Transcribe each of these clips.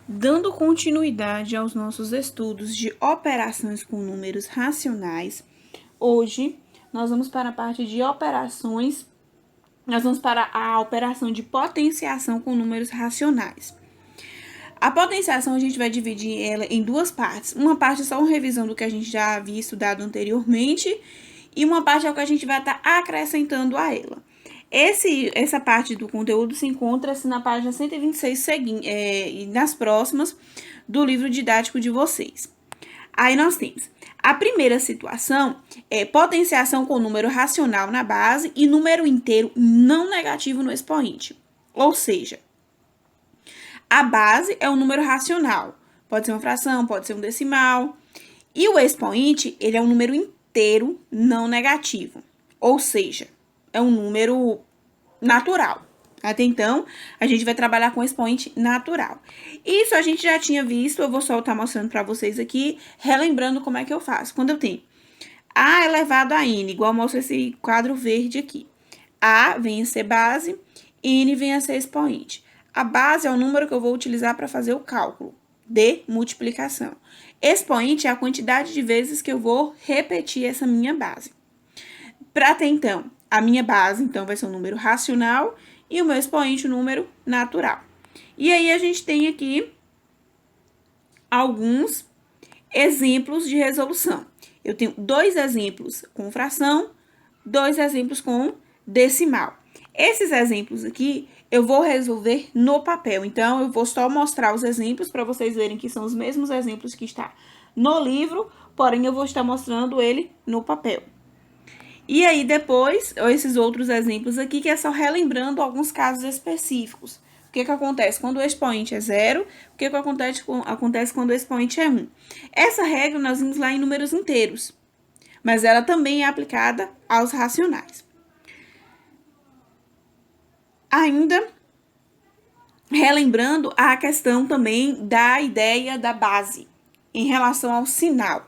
Dando continuidade aos nossos estudos de operações com números racionais, hoje nós vamos para a parte de operações, nós vamos para a operação de potenciação com números racionais. A potenciação a gente vai dividir ela em duas partes. Uma parte é só uma revisão do que a gente já havia estudado anteriormente e uma parte é o que a gente vai estar acrescentando a ela. Essa parte do conteúdo se encontra-se na página 126 e nas próximas do livro didático de vocês. Aí nós temos a primeira situação é potenciação com número racional na base e número inteiro não negativo no expoente. Ou seja, a base é um número racional. Pode ser uma fração, pode ser um decimal. E o expoente, ele é um número inteiro não negativo. Ou seja, é um número natural. Até então, a gente vai trabalhar com expoente natural. Isso a gente já tinha visto, eu vou só estar mostrando para vocês aqui, relembrando como é que eu faço. Quando eu tenho A elevado a N, igual mostra esse quadro verde aqui. A vem a ser base, N vem a ser expoente. A base é o número que eu vou utilizar para fazer o cálculo de multiplicação. Expoente é a quantidade de vezes que eu vou repetir essa minha base. Para ter, então, a minha base, então, vai ser um número racional e o meu expoente, um número natural. E aí, a gente tem aqui alguns exemplos de resolução. Eu tenho 2 exemplos com fração, 2 exemplos com decimal. Esses exemplos aqui, eu vou resolver no papel. Então, eu vou só mostrar os exemplos para vocês verem que são os mesmos exemplos que está no livro, porém, eu vou estar mostrando ele no papel. E aí, depois, esses outros exemplos aqui, que é só relembrando alguns casos específicos. O que acontece quando o expoente é 0? O que acontece quando o expoente é 1? Essa regra nós vimos lá em números inteiros, mas ela também é aplicada aos racionais. Ainda relembrando a questão também da ideia da base, em relação ao sinal.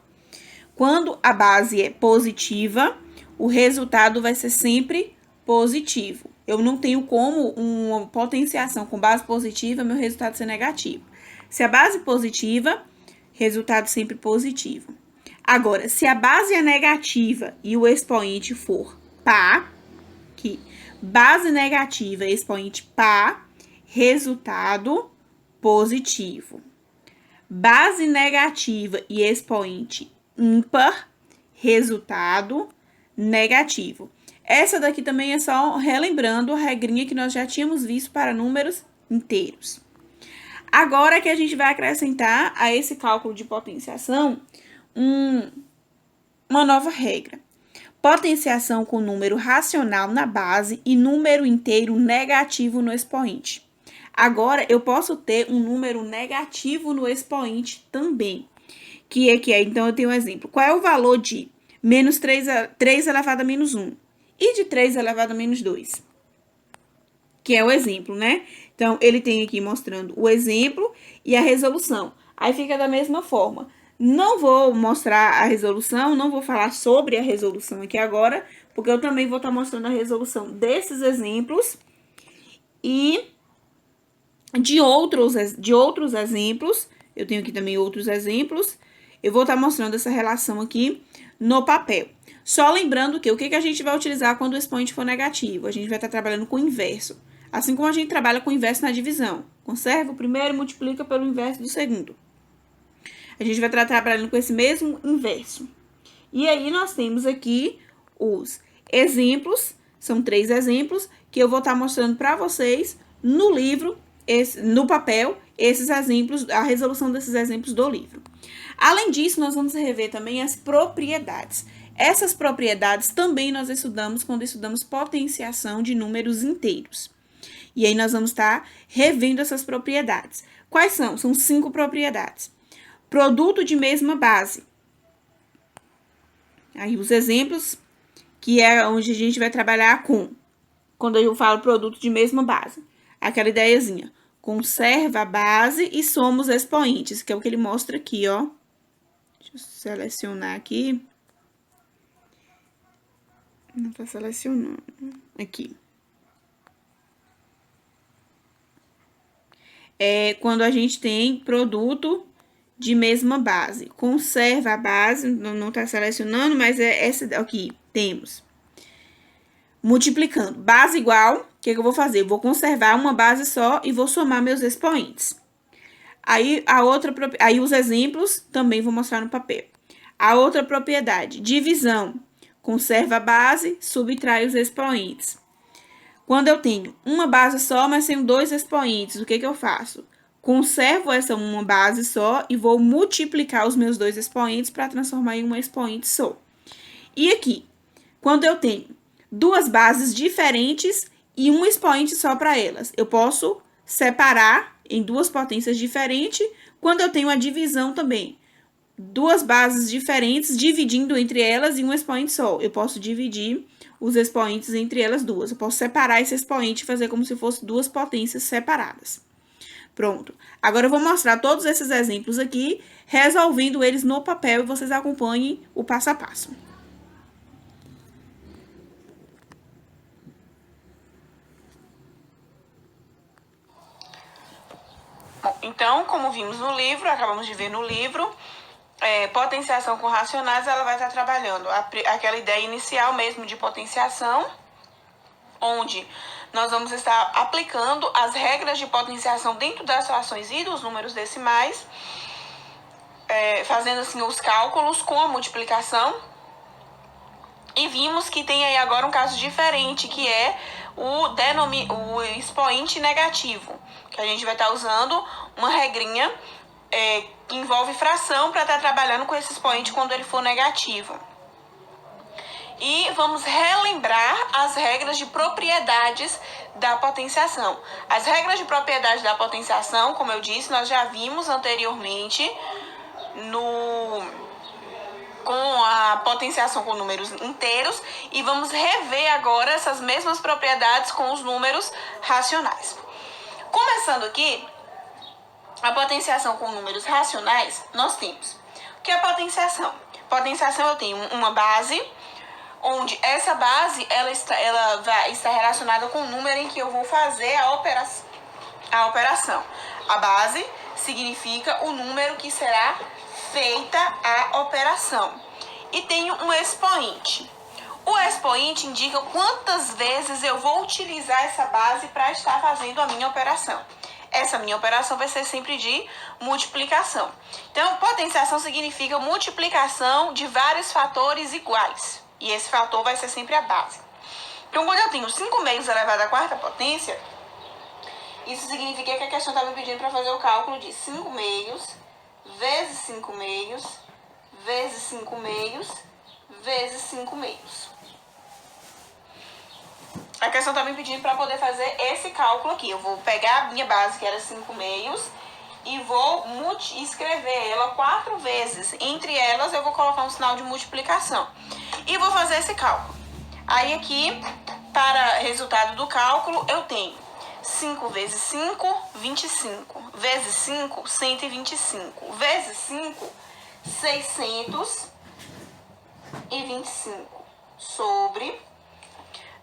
Quando a base é positiva, o resultado vai ser sempre positivo. Eu não tenho como uma potenciação com base positiva, meu resultado ser negativo. Se a base é positiva, resultado sempre positivo. Agora, se a base é negativa e o expoente for par, que base negativa e expoente par, resultado positivo. Base negativa e expoente ímpar, resultado negativo. Essa daqui também é só relembrando a regrinha que nós já tínhamos visto para números inteiros. Agora que a gente vai acrescentar a esse cálculo de potenciação uma nova regra. Potenciação com número racional na base e número inteiro negativo no expoente. Agora, eu posso ter um número negativo no expoente também. Que é, então, eu tenho um exemplo. Qual é o valor de menos 3 elevado a menos 1? E de 3 elevado a menos 2? Que é o exemplo, né? Então, ele tem aqui mostrando o exemplo e a resolução. Aí fica da mesma forma. Não vou mostrar a resolução, não vou falar sobre a resolução aqui agora, porque eu também vou estar mostrando a resolução desses exemplos e de outros exemplos. Eu tenho aqui também outros exemplos. Eu vou estar mostrando essa relação aqui no papel. Só lembrando que o que a gente vai utilizar quando o expoente for negativo? A gente vai estar trabalhando com o inverso. Assim como a gente trabalha com o inverso na divisão. Conserva o primeiro e multiplica pelo inverso do segundo. A gente vai estar trabalhando com esse mesmo inverso. E aí, nós temos aqui os exemplos. São 3 exemplos que eu vou estar mostrando para vocês no livro, no papel, esses exemplos, a resolução desses exemplos do livro. Além disso, nós vamos rever também as propriedades. Essas propriedades também nós estudamos quando estudamos potenciação de números inteiros. E aí nós vamos estar revendo essas propriedades. Quais são? São 5 propriedades. Produto de mesma base. Aí os exemplos, que é onde a gente vai trabalhar com, quando eu falo produto de mesma base. Aquela ideiazinha. Conserva a base e somos expoentes, que é o que ele mostra aqui, ó. Deixa eu selecionar aqui. Não tá selecionando. Aqui. é quando a gente tem produto de mesma base. Conserva a base, não está selecionando, mas é essa aqui, temos. Multiplicando. Base igual, o que eu vou fazer? Eu vou conservar uma base só e vou somar meus expoentes. Aí, aí os exemplos também vou mostrar no papel. A outra propriedade, divisão. Conserva a base, subtrai os expoentes. Quando eu tenho uma base só, mas tenho dois expoentes, o que eu faço? Conservo essa uma base só e vou multiplicar os meus dois expoentes para transformar em um expoente só. E aqui, quando eu tenho duas bases diferentes e um expoente só para elas, eu posso separar em duas potências diferentes quando eu tenho a divisão também. Duas bases diferentes, dividindo entre elas em um expoente só. Eu posso dividir os expoentes entre elas duas. Eu posso separar esse expoente e fazer como se fosse duas potências separadas. Pronto. Agora eu vou mostrar todos esses exemplos aqui, resolvendo eles no papel e vocês acompanhem o passo a passo. Então, como vimos no livro, acabamos de ver no livro, potenciação com racionais, ela vai estar trabalhando aquela ideia inicial mesmo de potenciação, onde nós vamos estar aplicando as regras de potenciação dentro das frações e dos números decimais, fazendo assim os cálculos com a multiplicação. E vimos que tem aí agora um caso diferente, que é o expoente negativo, que a gente vai estar usando uma regrinha que envolve fração para estar trabalhando com esse expoente quando ele for negativo. E vamos relembrar as regras de propriedades da potenciação. As regras de propriedade da potenciação, como eu disse, nós já vimos anteriormente com a potenciação com números inteiros e vamos rever agora essas mesmas propriedades com os números racionais. Começando aqui, a potenciação com números racionais, nós temos. O que é potenciação? Potenciação, eu tenho uma base, onde essa base ela vai estar relacionada com o número em que eu vou fazer a operação. A base significa o número que será feita a operação. E tenho um expoente. O expoente indica quantas vezes eu vou utilizar essa base para estar fazendo a minha operação. Essa minha operação vai ser sempre de multiplicação. Então, potenciação significa multiplicação de vários fatores iguais. E esse fator vai ser sempre a base. Então, quando eu tenho 5 meios elevado à quarta potência, isso significa que a questão está me pedindo para fazer o cálculo de 5 meios vezes 5 meios vezes 5 meios vezes 5 meios. A questão está me pedindo para poder fazer esse cálculo aqui. Eu vou pegar a minha base, que era 5 meios, e vou escrever ela 4 vezes. Entre elas, eu vou colocar um sinal de multiplicação. E vou fazer esse cálculo. Aí aqui, para resultado do cálculo, eu tenho 5 vezes 5, 25. Vezes 5, 125. Vezes 5, 625. Sobre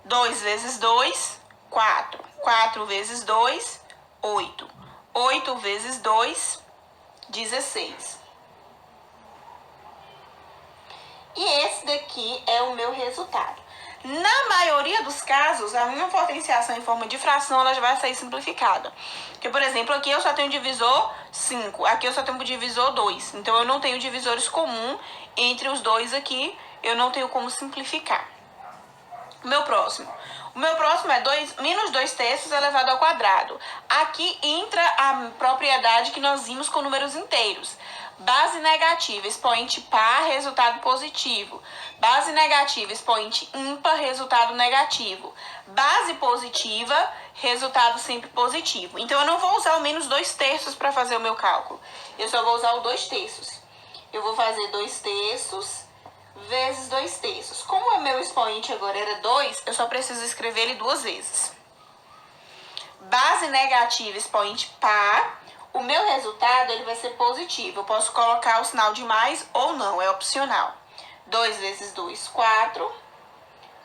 2 vezes 2, 4. 4 vezes 2, 8. 8 vezes 2, 16. E esse daqui é o meu resultado. Na maioria dos casos, a minha potenciação em forma de fração ela já vai sair simplificada. Porque, por exemplo, aqui eu só tenho divisor 5, aqui eu só tenho divisor 2. Então, eu não tenho divisores comuns entre os dois aqui, eu não tenho como simplificar. O meu próximo é menos 2 terços elevado ao quadrado. Aqui entra a propriedade que nós vimos com números inteiros. Base negativa, expoente par, resultado positivo. Base negativa, expoente ímpar, resultado negativo. Base positiva, resultado sempre positivo. Então, eu não vou usar o menos 2 terços para fazer o meu cálculo. Eu só vou usar o 2 terços. Eu vou fazer 2 terços vezes 2 terços. Como o meu expoente agora era 2, eu só preciso escrever ele 2 vezes. Base negativa, expoente par. O meu resultado ele vai ser positivo. Eu posso colocar o sinal de mais ou não, é opcional. 2 vezes 2, 4.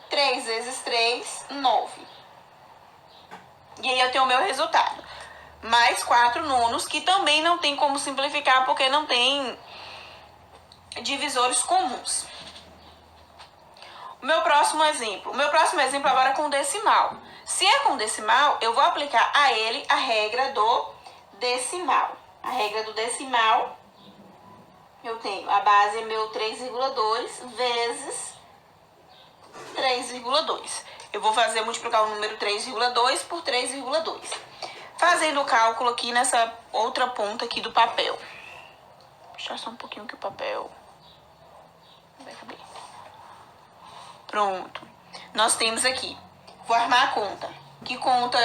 3 vezes 3, 9. E aí eu tenho o meu resultado. mais 4 nonos, que também não tem como simplificar porque não tem divisores comuns. O meu próximo exemplo agora é com decimal. Se é com decimal, eu vou aplicar a ele a regra do decimal. A regra do decimal, eu tenho, a base é meu 3,2 vezes 3,2. Eu vou multiplicar o número 3,2 por 3,2. Fazendo o cálculo aqui nessa outra ponta aqui do papel. Vou puxar só um pouquinho aqui o papel. Vai caber. Pronto. Nós temos aqui. Vou armar a conta. Que conta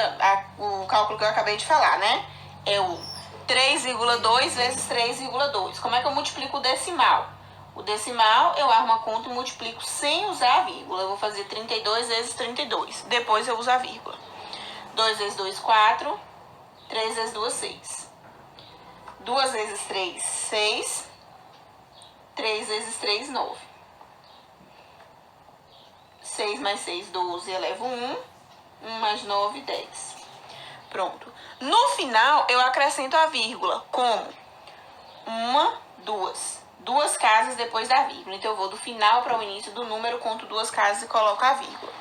o cálculo que eu acabei de falar, né? É o 3,2 vezes 3,2. Como é que eu multiplico o decimal? O decimal, eu armo a conta e multiplico sem usar a vírgula. Eu vou fazer 32 vezes 32. Depois eu uso a vírgula. 2 vezes 2, 4. 3 vezes 2, 6. 2 vezes 3, 6. 3 vezes 3, 9. 6 mais 6, 12. Elevo 1. 1 mais 9, 10. Pronto. No final, eu acrescento a vírgula. Como? 1, 2. 2 casas depois da vírgula. Então, eu vou do final para o início do número, conto 2 casas e coloco a vírgula.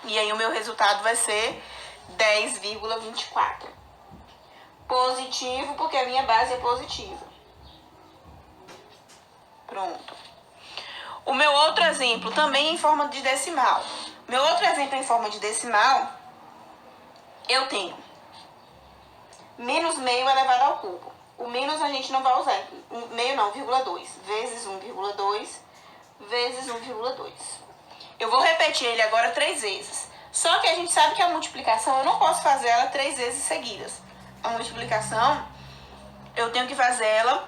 E aí, o meu resultado vai ser 10,24. Positivo, porque a minha base é positiva. Pronto. O meu outro exemplo também é em forma de decimal. Meu outro exemplo em forma de decimal, eu tenho menos meio elevado ao cubo. O menos a gente não vai usar. Meio não, 0,2. Vezes 1,2 vezes 1,2. Eu vou repetir ele agora 3 vezes. Só que a gente sabe que a multiplicação, eu não posso fazer ela 3 vezes seguidas. A multiplicação, eu tenho que fazer ela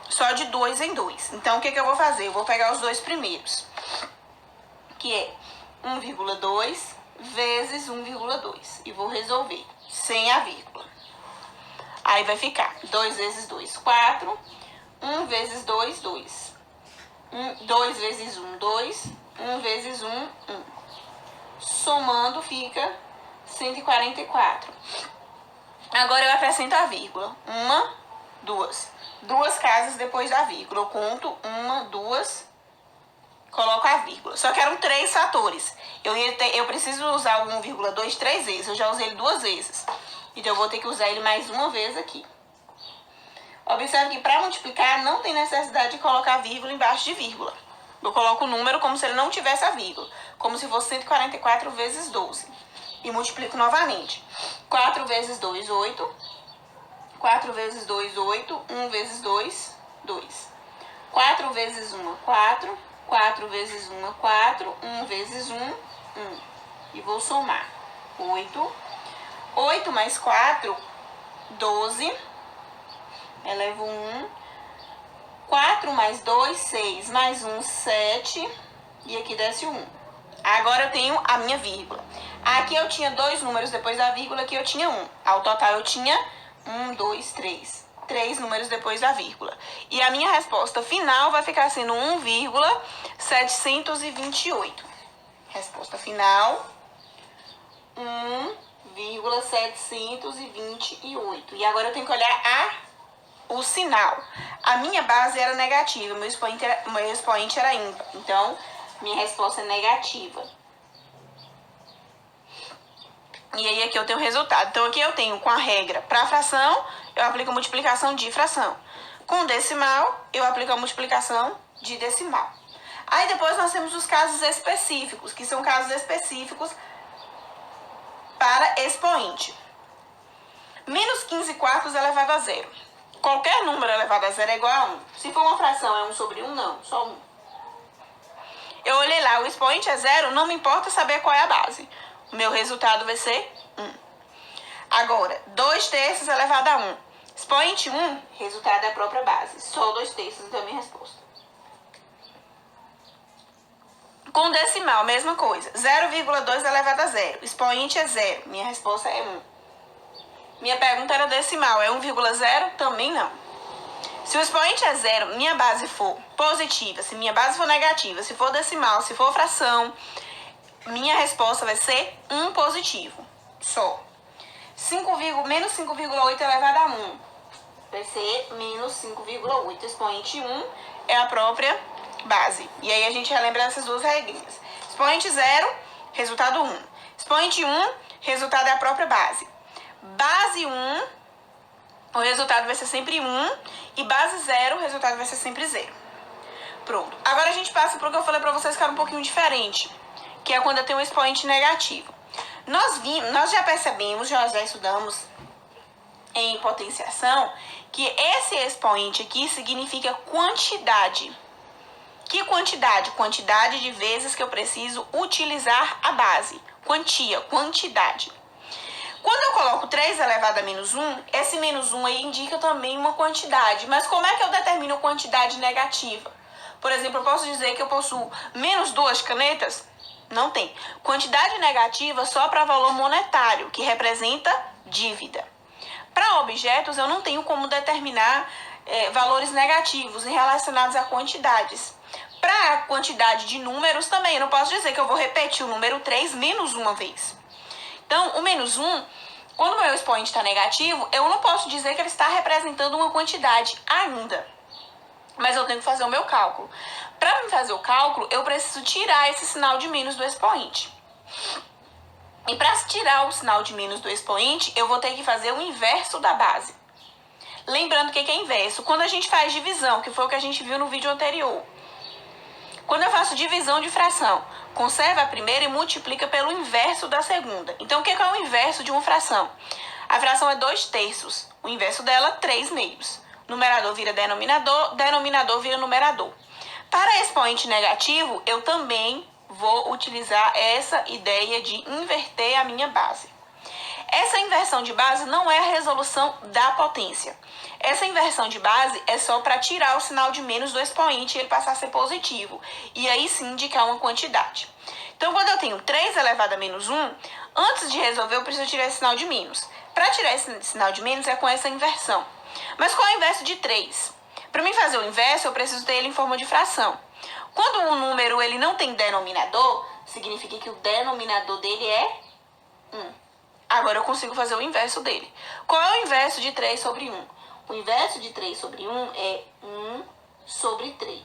só de 2 em 2. Então, o que eu vou fazer? Eu vou pegar os dois primeiros, que é 1,2 vezes 1,2. E vou resolver sem a vírgula. Aí vai ficar 2 vezes 2, 4. 1 vezes 2, 2. 2 vezes 1, 2. 1 vezes 1, 1. Somando fica 144. Agora eu acrescento a vírgula. 1, 2. 2 casas depois da vírgula. Eu conto 1, 2, coloco a vírgula. Só que eram 3 fatores. Eu preciso usar o 1,2 3 vezes. Eu já usei ele 2 vezes. Então, eu vou ter que usar ele mais uma vez aqui. Observe que para multiplicar não tem necessidade de colocar vírgula embaixo de vírgula. Eu coloco o número como se ele não tivesse a vírgula. Como se fosse 144 vezes 12. E multiplico novamente. 4 vezes 2, 8. 4 vezes 2, 8. 1 vezes 2, 2. 4 vezes 1, 4. 4 vezes 1, 4. 1 vezes 1, 1. E vou somar. 8. 8 mais 4, 12. Elevo 1. 4 mais 2, 6. Mais 1, 7. E aqui desce 1. Agora eu tenho a minha vírgula. Aqui eu tinha 2 números depois da vírgula, aqui eu tinha 1. Ao total eu tinha 1, 2, 3. 3 números depois da vírgula. E a minha resposta final vai ficar sendo 1,728. Resposta final, 1,728. E agora eu tenho que olhar o sinal. A minha base era negativa, meu expoente era ímpar. Então, minha resposta é negativa. E aí aqui eu tenho o resultado. Então, aqui eu tenho com a regra para fração, eu aplico a multiplicação de fração. Com decimal, eu aplico a multiplicação de decimal. Aí depois nós temos os casos específicos, que são casos específicos para expoente. Menos 15 quartos elevado a zero. Qualquer número elevado a zero é igual a 1. Se for uma fração, é 1 sobre 1? Não, só 1. Eu olhei lá, o expoente é 0, não me importa saber qual é a base. O meu resultado vai ser 1. Agora, 2 terços elevado a 1. Expoente 1, resultado é a própria base. Só 2 terços, então é a minha resposta. Com decimal, mesma coisa. 0,2 elevado a 0. Expoente é 0. Minha resposta é 1. Minha pergunta era decimal. É 1,0? Também não. Se o expoente é 0, minha base for positiva, se minha base for negativa, se for decimal, se for fração, minha resposta vai ser 1 positivo. Só. menos 5,8 elevado a 1. Vai ser menos 5,8. Expoente 1 é a própria base. E aí a gente relembra essas duas regrinhas. Expoente 0, resultado 1. Expoente 1, resultado é a própria base. Base 1, o resultado vai ser sempre 1. E base 0, o resultado vai ser sempre 0. Pronto. Agora a gente passa para o que eu falei para vocês que era um pouquinho diferente, que é quando eu tenho um expoente negativo. Nós já percebemos, já estudamos em potenciação, que esse expoente aqui significa quantidade. Que quantidade? Quantidade de vezes que eu preciso utilizar a base. Quantia, quantidade. Quando eu coloco 3 elevado a menos 1, esse menos 1 aí indica também uma quantidade. Mas como é que eu determino quantidade negativa? Por exemplo, eu posso dizer que eu possuo menos 2 canetas? Não tem. Quantidade negativa só para valor monetário, que representa dívida. Para objetos, eu não tenho como determinar valores negativos relacionados a quantidades. Para a quantidade de números também, eu não posso dizer que eu vou repetir o número 3 menos uma vez. Então, o menos 1, quando o meu expoente está negativo, eu não posso dizer que ele está representando uma quantidade ainda. Mas eu tenho que fazer o meu cálculo. Para fazer o cálculo, eu preciso tirar esse sinal de menos do expoente. E para tirar o sinal de menos do expoente, eu vou ter que fazer o inverso da base. Lembrando que é inverso. Quando a gente faz divisão, que foi o que a gente viu no vídeo anterior. Quando eu faço divisão de fração, conserva a primeira e multiplica pelo inverso da segunda. Então, o que é o inverso de uma fração? A fração é 2/3. O inverso dela, 3/2. Numerador vira denominador, denominador vira numerador. Para expoente negativo, eu também vou utilizar essa ideia de inverter a minha base. Essa inversão de base não é a resolução da potência. Essa inversão de base é só para tirar o sinal de menos do expoente e ele passar a ser positivo. E aí sim indicar uma quantidade. Então, quando eu tenho 3 elevado a menos 1, antes de resolver eu preciso tirar esse sinal de menos. Para tirar esse sinal de menos é com essa inversão. Mas qual é o inverso de 3? Para mim fazer o inverso, eu preciso ter ele em forma de fração. Quando um número ele não tem denominador, significa que o denominador dele é 1. Agora eu consigo fazer o inverso dele. Qual é o inverso de 3 sobre 1? O inverso de 3 sobre 1 é 1 sobre 3.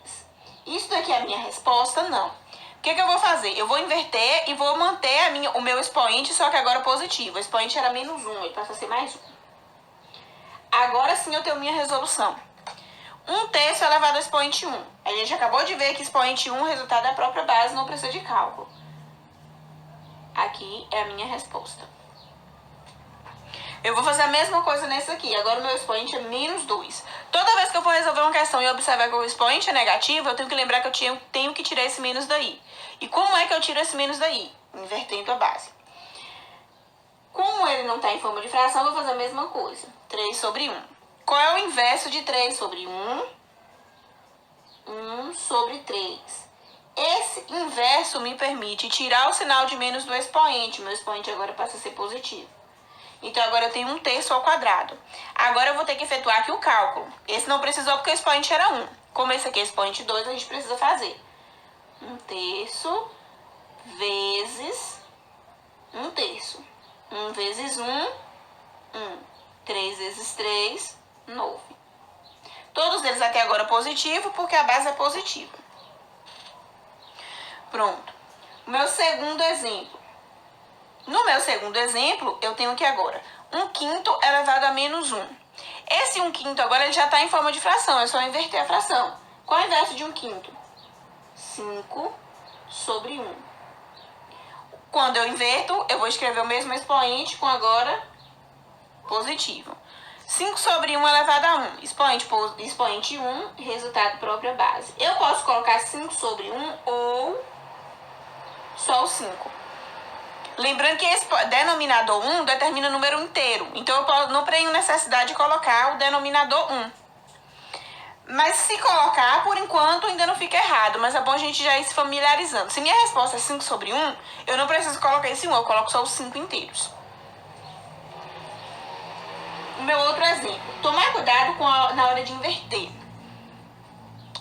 Isso daqui é a minha resposta? Não. O que eu vou fazer? Eu vou inverter e vou manter o meu expoente, só que agora positivo. O expoente era menos 1, ele passa a ser mais 1. Agora sim eu tenho minha resolução. 1/3 elevado ao expoente 1. A gente acabou de ver que expoente 1, o resultado é a própria base, não precisa de cálculo. Aqui é a minha resposta. Eu vou fazer a mesma coisa nesse aqui. Agora o meu expoente é menos 2. Toda vez que eu for resolver uma questão e observar que o expoente é negativo, eu tenho que lembrar que eu tenho que tirar esse menos daí. E como é que eu tiro esse menos daí? Invertendo a base. Como ele não está em forma de fração, eu vou fazer a mesma coisa. 3 sobre 1. Qual é o inverso de 3 sobre 1? 1 sobre 3. Esse inverso me permite tirar o sinal de menos do expoente. Meu expoente agora passa a ser positivo. Então, agora eu tenho 1/3 ao quadrado. Agora eu vou ter que efetuar aqui o cálculo. Esse não precisou porque o expoente era 1. Como esse aqui é expoente 2, a gente precisa fazer 1/3 vezes 1/3. 1 vezes 1, 1. 3 vezes 3, 9. Todos eles até agora positivo, porque a base é positiva. Pronto. Meu segundo exemplo. No meu segundo exemplo, eu tenho aqui agora 1/5 elevado a menos 1. Esse 1/5 agora ele já está em forma de fração, é só inverter a fração. Qual é o inverso de 1/5? 5 sobre 1. Quando eu inverto, eu vou escrever o mesmo expoente com agora positivo. 5 sobre 1 elevado a 1. Expoente 1, resultado própria base. Eu posso colocar 5 sobre 1 ou só o 5. Lembrando que esse denominador 1 determina o número inteiro. Então, eu não tenho necessidade de colocar o denominador 1. Mas se colocar, por enquanto, ainda não fica errado. Mas é bom a gente já ir se familiarizando. Se minha resposta é 5 sobre 1, eu não preciso colocar esse 1. Eu coloco só os 5 inteiros. O meu outro exemplo. Tomar cuidado na hora de inverter.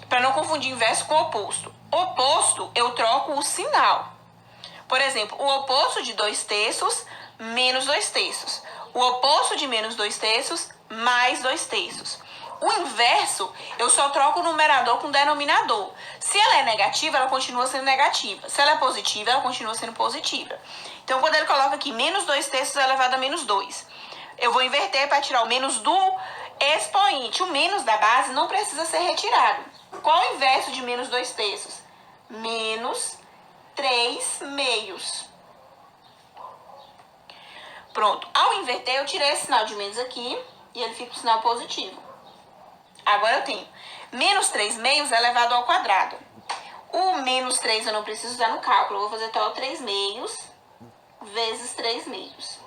Para não confundir inverso com oposto. Oposto, eu troco o sinal. Por exemplo, o oposto de 2/3 menos 2/3. O oposto de menos 2/3, mais 2/3. O inverso, eu só troco o numerador com o denominador. Se ela é negativa, ela continua sendo negativa. Se ela é positiva, ela continua sendo positiva. Então, quando ele coloca aqui menos 2/3 elevado a menos 2, eu vou inverter para tirar o menos do expoente. O menos da base não precisa ser retirado. Qual o inverso de menos 2/3? Menos 3/2. Pronto. Ao inverter, eu tirei esse sinal de menos aqui e ele fica o sinal positivo. Agora eu tenho menos 3/2 elevado ao quadrado. O menos 3 eu não preciso usar no cálculo. Eu vou fazer tal 3/2 vezes 3/2.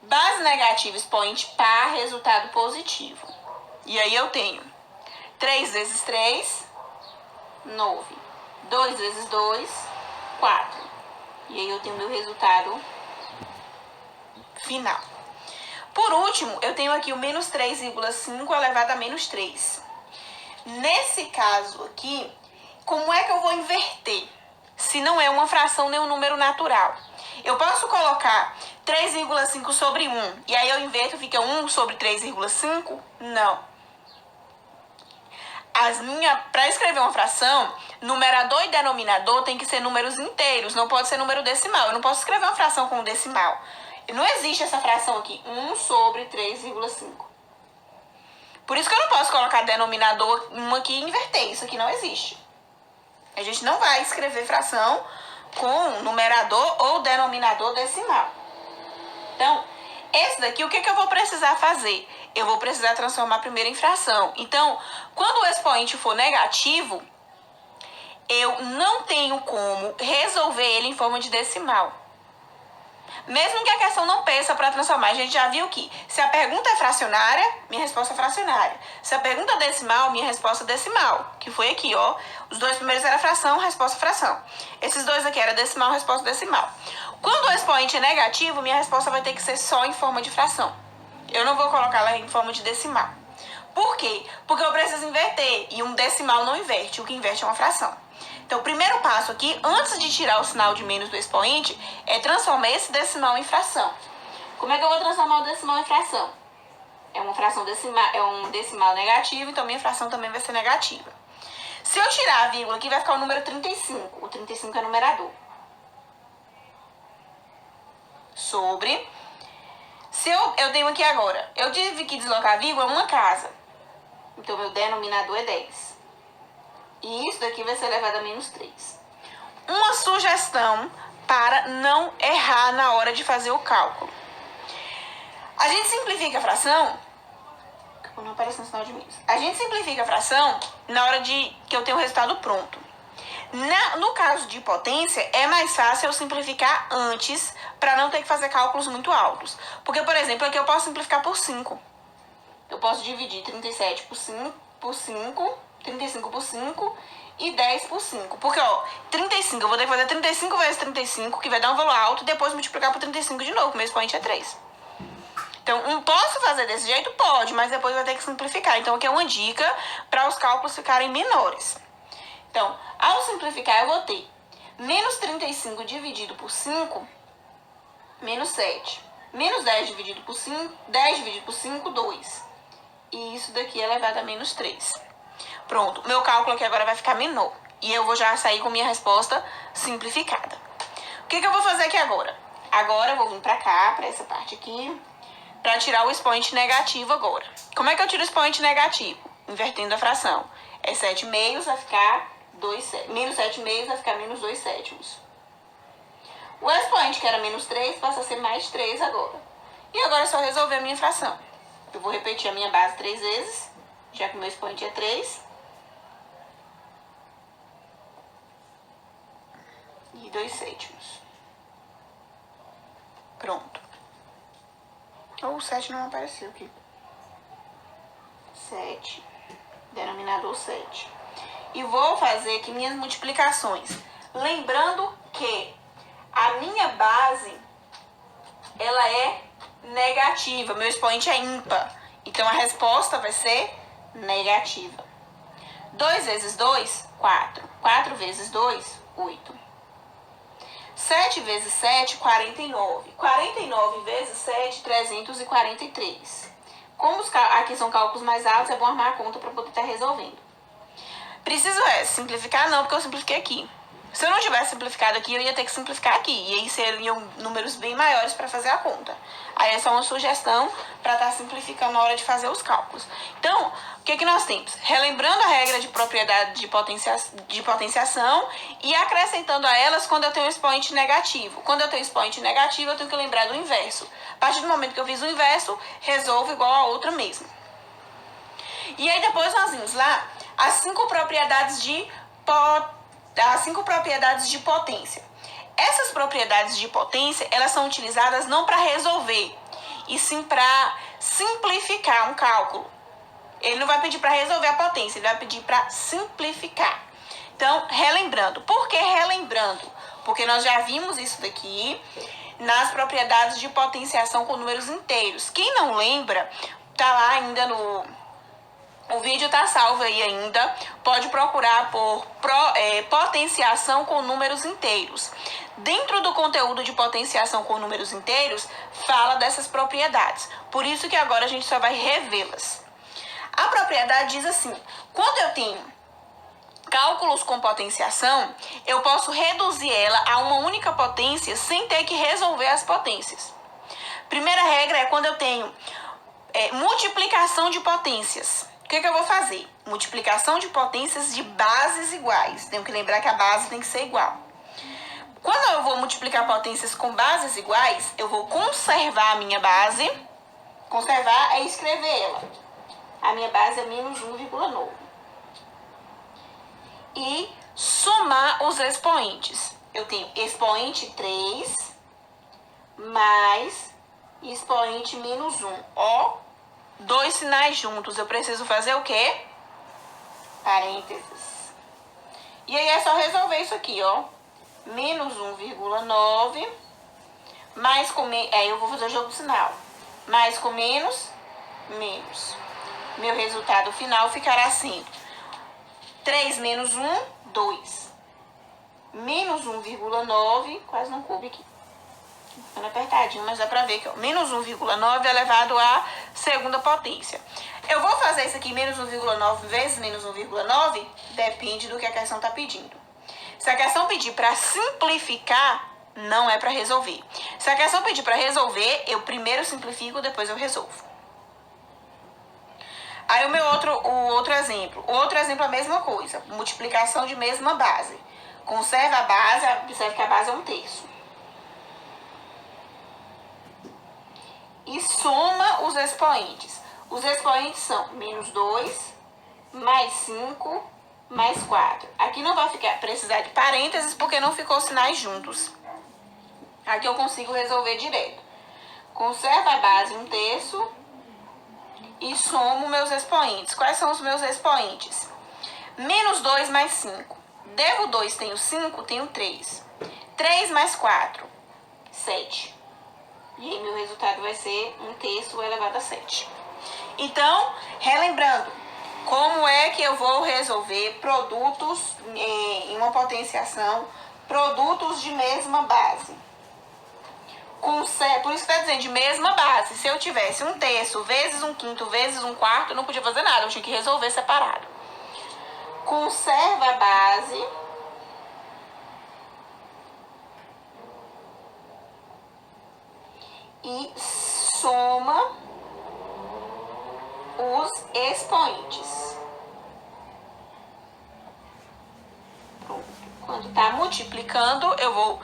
Base negativa, expoente par, resultado positivo. E aí eu tenho 3 vezes 3, 9. 2 vezes 2, 4. E aí eu tenho meu resultado final. Por último, eu tenho aqui o menos 3,5 elevado a menos 3. Nesse caso aqui, como é que eu vou inverter? Se não é uma fração nem um número natural. Eu posso colocar 3,5 sobre 1. E aí eu inverto, fica 1 sobre 3,5? Não. Para escrever uma fração, numerador e denominador tem que ser números inteiros, não pode ser número decimal. Eu não posso escrever uma fração com decimal. Não existe essa fração aqui, 1 sobre 3,5. Por isso que eu não posso colocar denominador 1 aqui e inverter. Isso aqui não existe. A gente não vai escrever fração com numerador ou denominador decimal. Então, esse daqui, o que eu vou precisar fazer? Eu vou precisar transformar primeiro em fração. Então, quando o expoente for negativo, eu não tenho como resolver ele em forma de decimal. Mesmo que a questão não peça para transformar, a gente já viu que se a pergunta é fracionária, minha resposta é fracionária. Se a pergunta é decimal, minha resposta é decimal. Que foi aqui, ó. Os dois primeiros era fração, resposta fração. Esses dois aqui era decimal, resposta decimal. Quando o expoente é negativo, minha resposta vai ter que ser só em forma de fração. Eu não vou colocar ela em forma de decimal. Por quê? Porque eu preciso inverter. E um decimal não inverte. O que inverte é uma fração. Então, o primeiro passo aqui, antes de tirar o sinal de menos do expoente, é transformar esse decimal em fração. Como é que eu vou transformar o decimal em fração? É uma fração decimal, é um decimal negativo, então minha fração também vai ser negativa. Se eu tirar a vírgula aqui, vai ficar o número 35. O 35 é numerador. Sobre. Se eu tenho aqui agora, eu tive que deslocar a vírgula uma casa. Então, meu denominador é 10. E isso daqui vai ser elevado a menos 3. Uma sugestão para não errar na hora de fazer o cálculo. A gente simplifica a fração. Não aparece no sinal de menos. A gente simplifica a fração na hora que eu tenho o resultado pronto. No caso de potência, é mais fácil eu simplificar antes para não ter que fazer cálculos muito altos. Porque, por exemplo, aqui eu posso simplificar por 5. Eu posso dividir 37 por 5, 35 por 5 e 10 por 5. Porque, ó, 35, eu vou ter que fazer 35 vezes 35, que vai dar um valor alto, e depois multiplicar por 35 de novo, meu expoente é 3. Então, posso fazer desse jeito? Pode, mas depois vai ter que simplificar. Então, aqui é uma dica para os cálculos ficarem menores. Então, ao simplificar, eu vou ter menos 35 dividido por 5, menos 7. Menos 10 dividido por 5, 10 dividido por 5, 2. E isso daqui é elevado a menos 3. Pronto, meu cálculo aqui agora vai ficar menor. E eu vou já sair com minha resposta simplificada. O que eu vou fazer aqui agora? Agora eu vou vir pra cá, pra essa parte aqui, pra tirar o expoente negativo agora. Como é que eu tiro o expoente negativo? Invertendo a fração. É 7/2 vai ficar 2, menos 7/2 vai ficar menos 2/7. O expoente que era menos 3 passa a ser mais 3 agora. E agora é só resolver a minha fração. Eu vou repetir a minha base 3 vezes, já que o meu expoente é 3. E 2/7. Pronto. O 7 não apareceu aqui. 7. Denominador 7. E vou fazer aqui minhas multiplicações. Lembrando que a minha base, ela é negativa. Meu expoente é ímpar. Então, a resposta vai ser negativa. 2 vezes 2, 4. 4 vezes 2, 8. 7 vezes 7, 49. 49 vezes 7, 343. Como aqui são cálculos mais altos, é bom armar a conta para poder estar resolvendo. Preciso simplificar? Não, porque eu simplifiquei aqui. Se eu não tivesse simplificado aqui, eu ia ter que simplificar aqui. E aí seriam números bem maiores para fazer a conta. Aí é só uma sugestão para estar simplificando na hora de fazer os cálculos. Então, o que nós temos? Relembrando a regra de propriedade de potenciação e acrescentando a elas quando eu tenho um expoente negativo. Quando eu tenho expoente negativo, eu tenho que lembrar do inverso. A partir do momento que eu fiz o inverso, resolvo igual a outra mesmo. E aí depois nós vimos lá as 5 propriedades de potência. Essas propriedades de potência, elas são utilizadas não para resolver, e sim para simplificar um cálculo. Ele não vai pedir para resolver a potência, ele vai pedir para simplificar. Então, relembrando. Por que relembrando? Porque nós já vimos isso daqui nas propriedades de potenciação com números inteiros. Quem não lembra, tá lá ainda o vídeo tá salvo aí ainda, pode procurar por potenciação com números inteiros. Dentro do conteúdo de potenciação com números inteiros, fala dessas propriedades. Por isso que agora a gente só vai revê-las. A propriedade diz assim: quando eu tenho cálculos com potenciação, eu posso reduzir ela a uma única potência sem ter que resolver as potências. Primeira regra é quando eu tenho multiplicação de potências. O que eu vou fazer? Multiplicação de potências de bases iguais. Tenho que lembrar que a base tem que ser igual. Quando eu vou multiplicar potências com bases iguais, eu vou conservar a minha base. Conservar é escrever ela. A minha base é menos 1,9. E somar os expoentes. Eu tenho expoente 3 mais expoente menos 1. Ó. 2 sinais juntos, eu preciso fazer o quê? Parênteses. E aí é só resolver isso aqui, ó. Menos 1,9, mais com... eu vou fazer o jogo do sinal. Mais com menos, menos. Meu resultado final ficará assim. 3 menos 1, 2. Menos 1,9, quase não coube aqui. Ficando apertadinho, mas dá pra ver que ó, menos 1,9 é elevado à segunda potência. Eu vou fazer isso aqui, menos 1,9 vezes menos 1,9, depende do que a questão tá pedindo. Se a questão pedir para simplificar, não é para resolver. Se a questão pedir para resolver, eu primeiro simplifico, depois eu resolvo. Aí o outro exemplo. O outro exemplo é a mesma coisa, multiplicação de mesma base. Conserva a base, observe que a base é 1/3. E soma os expoentes. Os expoentes são menos 2, mais 5, mais 4. Aqui não vai precisar de parênteses porque não ficou sinais juntos. Aqui eu consigo resolver direto. Conserva a base 1/3 e somo meus expoentes. Quais são os meus expoentes? Menos 2 mais 5. Devo 2, tenho 5, tenho 3. 3 mais 4, 7. E aí meu resultado vai ser 1/3 elevado a 7. Então, relembrando, como é que eu vou resolver produtos em uma potenciação, produtos de mesma base? Por isso que está dizendo de mesma base. Se eu tivesse 1/3 vezes 1/5 vezes 1/4, eu não podia fazer nada, eu tinha que resolver separado. Conserva a base. E soma os expoentes. Pronto. Quando está multiplicando, eu vou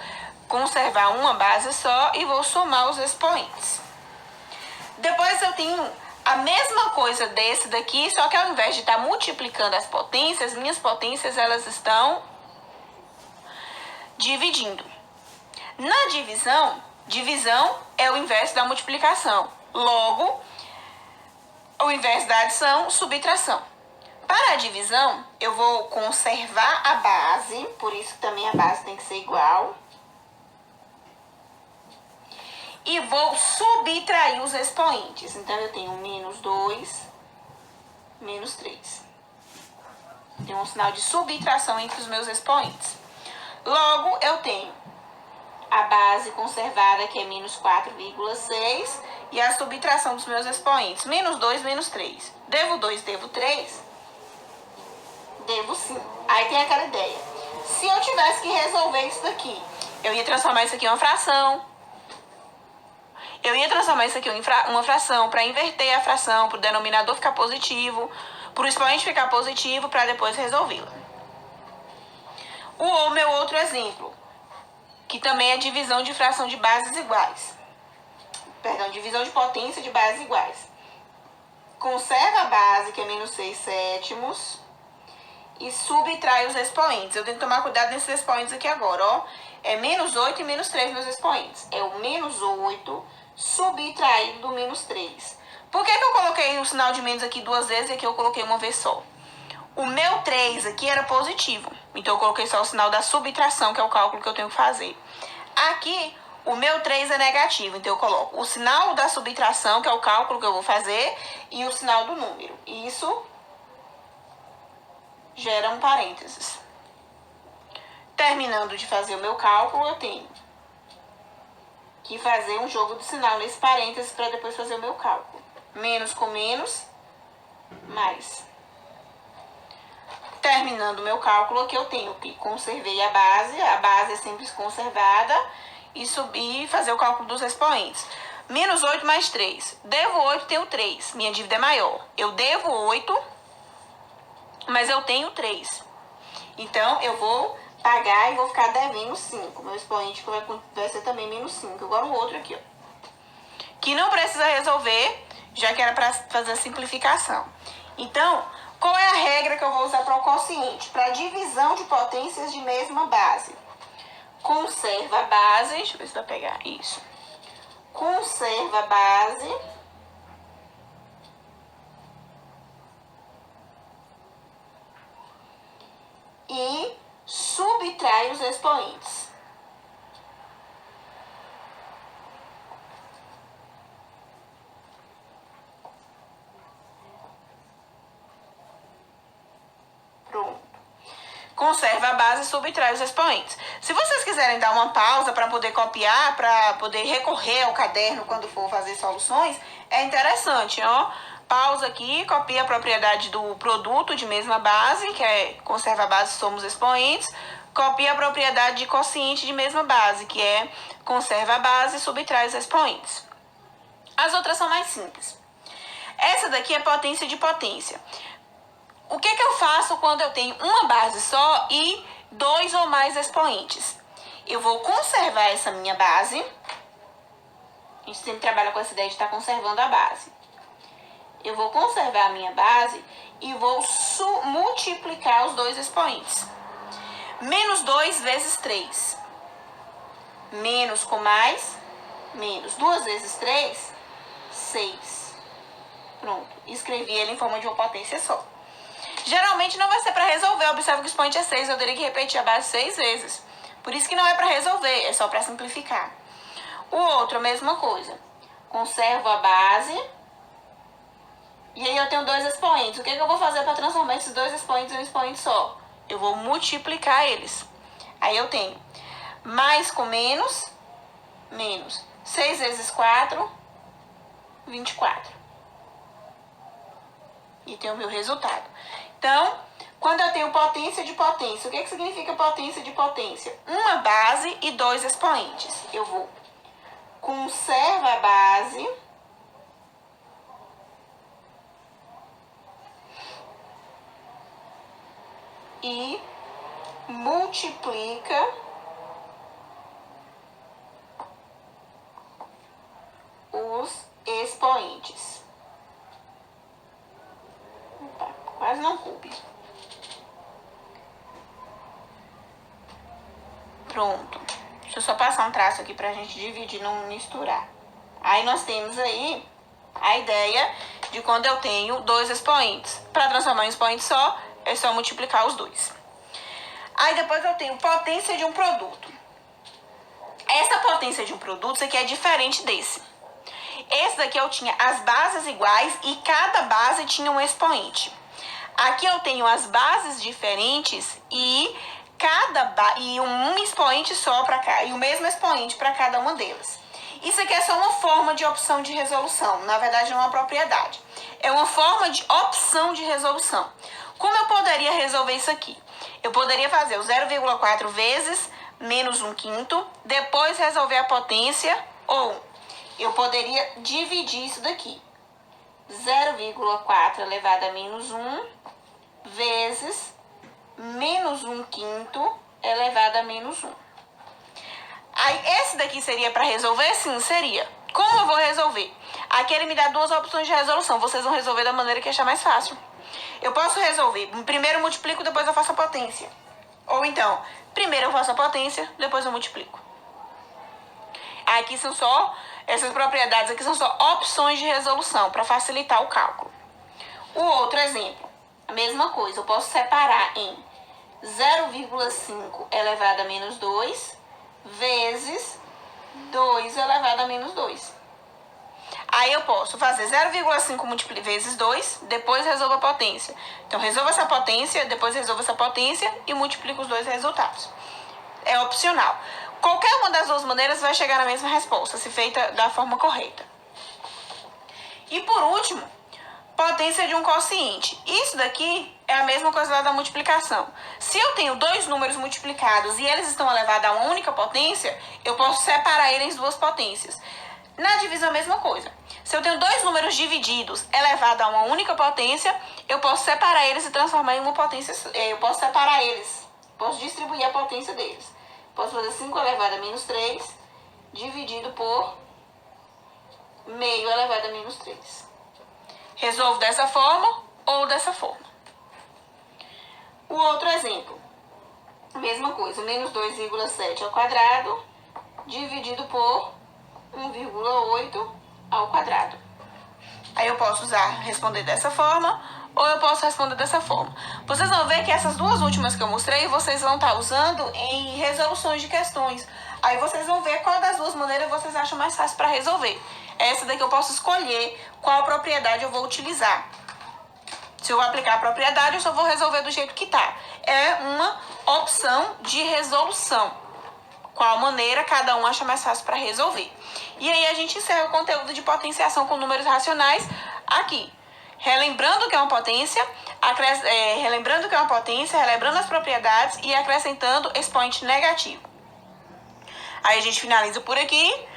conservar uma base só e vou somar os expoentes. Depois eu tenho a mesma coisa desse daqui, só que ao invés de estar multiplicando as potências, minhas potências elas estão dividindo. Na divisão é o inverso da multiplicação. Logo, o inverso da adição, subtração. Para a divisão, eu vou conservar a base, por isso também a base tem que ser igual. E vou subtrair os expoentes. Então, eu tenho menos 2, menos 3. Tem um sinal de subtração entre os meus expoentes. Logo, eu tenho a base conservada, que é menos 4,6, e a subtração dos meus expoentes, menos 2, menos 3. Devo 2, devo 3? Devo sim. Aí tem aquela ideia. Se eu tivesse que resolver isso daqui, eu ia transformar isso aqui em uma fração. Eu ia transformar isso aqui em uma fração para inverter a fração, para o denominador ficar positivo, para o expoente ficar positivo, para depois resolvê-la. O meu outro exemplo, que também é divisão de fração de bases iguais. Perdão, divisão de potência de bases iguais. Conserva a base, que é menos 6 sétimos, e subtrai os expoentes. Eu tenho que tomar cuidado nesses expoentes aqui agora, ó. É menos 8 e menos 3 meus expoentes. É o menos 8 subtraído do menos 3. Por que eu coloquei o sinal de menos aqui duas vezes e aqui eu coloquei uma vez só? O meu 3 aqui era positivo, então eu coloquei só o sinal da subtração, que é o cálculo que eu tenho que fazer. Aqui, o meu 3 é negativo, então eu coloco o sinal da subtração, que é o cálculo que eu vou fazer, e o sinal do número. Isso gera um parênteses. Terminando de fazer o meu cálculo, eu tenho que fazer um jogo de sinal nesse parênteses para depois fazer o meu cálculo. Menos com menos, mais. Terminando o meu cálculo, aqui eu tenho que conservei a base é sempre conservada, e subir e fazer o cálculo dos expoentes. Menos 8 mais 3. Devo 8, tenho 3. Minha dívida é maior. Eu devo 8, mas eu tenho 3. Então, eu vou pagar e vou ficar devendo 5. Meu expoente vai ser também menos 5. Igual o outro aqui, ó. Que não precisa resolver, já que era para fazer a simplificação. Então, qual é a regra que eu vou usar para o quociente? Para divisão de potências de mesma base. Conserva a base. Deixa eu ver se vai pegar isso. Conserva a base. E subtrai os expoentes. Pronto. Conserva a base e subtrai os expoentes. Se vocês quiserem dar uma pausa para poder copiar, para poder recorrer ao caderno quando for fazer soluções, é interessante, ó. Pausa aqui, copia a propriedade do produto de mesma base, que é conserva a base, somos expoentes. Copia a propriedade de quociente de mesma base, que é conserva a base e subtrai os expoentes. As outras são mais simples. Essa daqui é potência de potência. O que eu faço quando eu tenho uma base só e 2 ou mais expoentes? Eu vou conservar essa minha base. A gente sempre trabalha com essa ideia de estar conservando a base. Eu vou conservar a minha base e vou multiplicar os 2 expoentes. Menos 2 vezes 3. Menos com mais, menos. 2 vezes 3, 6. Pronto. Escrevi ele em forma de uma potência só. Geralmente não vai ser para resolver. Observa que o expoente é 6, eu teria que repetir a base 6 vezes. Por isso que não é para resolver, é só para simplificar. O outro, a mesma coisa. Conservo a base. E aí eu tenho 2 expoentes. O que eu vou fazer para transformar esses 2 expoentes em um expoente só? Eu vou multiplicar eles. Aí eu tenho mais com menos, menos. 6 vezes 4, 24. E tenho o meu resultado. Então, quando eu tenho potência de potência, o que significa potência de potência? Uma base e 2 expoentes. Eu vou conserva a base e multiplica os expoentes. Opa, quase não coube. Pronto. Deixa eu só passar um traço aqui pra gente dividir, não misturar. Aí nós temos aí a ideia de quando eu tenho 2 expoentes. Para transformar em expoente só, é só multiplicar os 2. Aí depois eu tenho potência de um produto. Essa potência de um produto, isso aqui é diferente desse. Esse daqui eu tinha as bases iguais e cada base tinha um expoente. Aqui eu tenho as bases diferentes e e um expoente só para cá, e o mesmo expoente para cada uma delas. Isso aqui é só uma forma de opção de resolução, na verdade não é uma propriedade. É uma forma de opção de resolução. Como eu poderia resolver isso aqui? Eu poderia fazer o 0,4 vezes menos 1/5, depois resolver a potência, ou eu poderia dividir isso daqui. 0,4 elevado a menos 1 vezes menos 1/5 elevado a menos 1. Aí, esse daqui seria para resolver? Sim, seria. Como eu vou resolver? Aqui ele me dá duas opções de resolução. Vocês vão resolver da maneira que achar mais fácil. Eu posso resolver, primeiro eu multiplico, depois eu faço a potência. Ou então, primeiro eu faço a potência, depois eu multiplico. Aqui são só, essas propriedades aqui são só opções de resolução, para facilitar o cálculo. O outro exemplo, a mesma coisa, eu posso separar em 0,5 elevado a menos 2 vezes 2 elevado a menos 2. Aí eu posso fazer 0,5 vezes 2, depois resolvo a potência. Então, resolvo essa potência, depois resolvo essa potência e multiplico os dois resultados. É opcional. Qualquer uma das duas maneiras vai chegar na mesma resposta, se feita da forma correta. E por último, potência de um quociente. Isso daqui é a mesma coisa lá da multiplicação. Se eu tenho dois números multiplicados e eles estão elevados a uma única potência, eu posso separar eles em duas potências. Na divisão, a mesma coisa. Se eu tenho dois números divididos elevados a uma única potência, eu posso separar eles e transformar em uma potência. Eu posso separar eles. Posso distribuir a potência deles. Posso fazer 5 elevado a menos 3 dividido por meio elevado a menos 3. Resolvo dessa forma ou dessa forma. O outro exemplo. Mesma coisa. Menos 2,7 ao quadrado dividido por 1,8 ao quadrado. Aí eu posso responder dessa forma ou eu posso responder dessa forma. Vocês vão ver que essas duas últimas que eu mostrei, vocês vão estar usando em resoluções de questões. Aí vocês vão ver qual das duas maneiras vocês acham mais fácil para resolver. Essa daqui eu posso escolher qual propriedade eu vou utilizar. Se eu vou aplicar a propriedade, eu só vou resolver do jeito que tá. É uma opção de resolução. Qual maneira cada um acha mais fácil para resolver. E aí a gente encerra o conteúdo de potenciação com números racionais aqui. Relembrando que é uma potência, relembrando as propriedades e acrescentando expoente negativo. Aí a gente finaliza por aqui.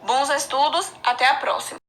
Bons estudos, até a próxima.